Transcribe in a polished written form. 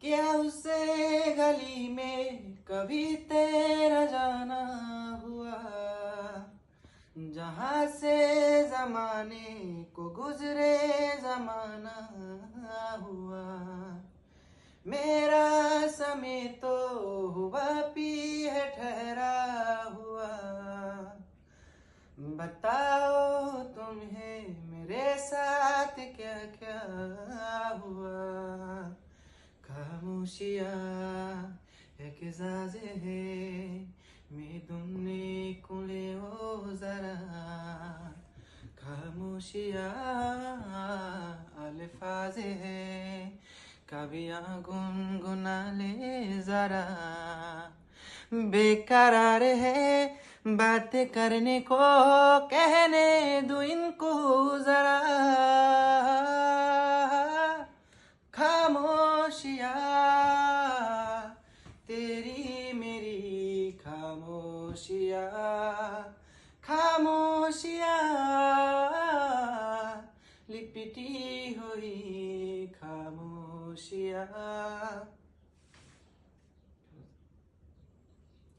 क्या उसे गली में कभी तेरा जाना हुआ, जहाँ से जमाने को गुजरे जमाना हुआ। मेरा समय तो हुआ पी है ठहरा हुआ। बताओ तुम्हें मेरे साथ क्या क्या हुआ। खामोशियाँ एक साज़े है मिदुन्नी कुले ओ जरा। खामोशियाँ अल्फाज़े है कबियाँ गुनगुना ले जरा। बेकरार है बातें करने को, कहने दो इनको जरा। खामोशियाँ तेरी मेरी खामोशियाँ, खामोशियाँ लिपटी हुई खामोशियाँ।